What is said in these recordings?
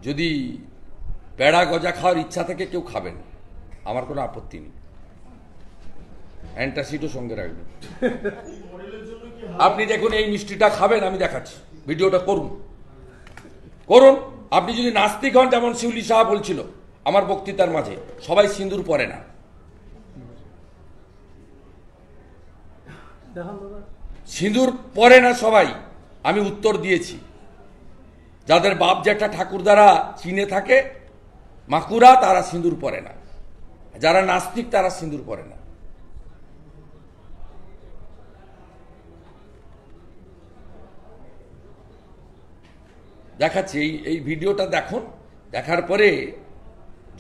যদি পেড়া গজা খাওয়ার ইচ্ছা থেকে কেউ খাবেন, আমার কোনো আপত্তি নেই, অ্যান্টাসিডও সঙ্গে রাখবেন। আপনি দেখুন এই মিষ্টিটা খাবেন, আমি দেখাচ্ছি, ভিডিওটা করুন করুন। আপনি যদি নাস্তিক হন, যেমন শিউলি শাহ বলছিল আমার বক্তৃতার মাঝে, সবাই সিঁদুর পরে না, সিঁদুর পরে না সবাই। আমি উত্তর দিয়েছি, যাদের বাপ জ্যাঠা ঠাকুরদারা চীনে থাকে মাকুরা, তারা সিঁদুর পরে না, যারা নাস্তিক তারা সিঁদুর পরে না। দেখাচ্ছি, এই ভিডিওটা দেখুন, দেখার পরে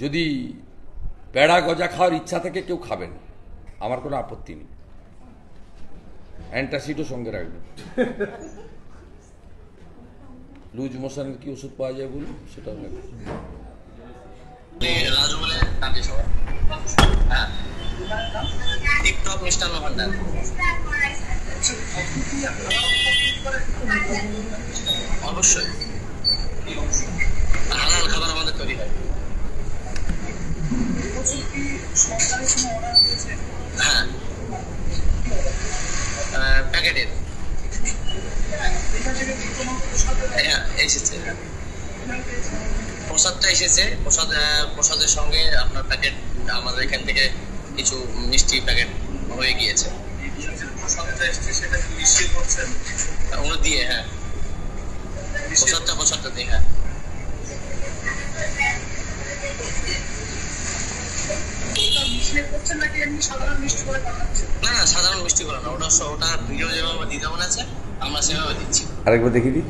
যদি পেড়া গজা খাওয়ার ইচ্ছা থেকে কেউ খাবেন, আমার কোনো আপত্তি নেই, অ্যান্টাসিডও সঙ্গে রাখবেন। লুজ মোশনের কি ওষুধ পাওয়া যায় বলুন, সেটাও রাখবেন। অবশ্যই হালাল খাবার আমাদের তৈরি হয়। হ্যাঁ, প্যাকেটের এসেছে, প্রসাদটা এসেছে। প্রসাদের সঙ্গে আপনার প্যাকেট আমাদের এখান থেকে কিছু মিষ্টি প্যাকেট হয়ে গিয়েছে। ওগুলো দিয়ে, হ্যাঁ, প্রসাদটা দিয়ে, হ্যাঁ। না না, সাধারণ মিষ্টি করে না, ওটা ভিডিও যেভাবে দিতে মনে আছে আমরা সেভাবে দিচ্ছি। আরেকবার দেখিয়ে দিই।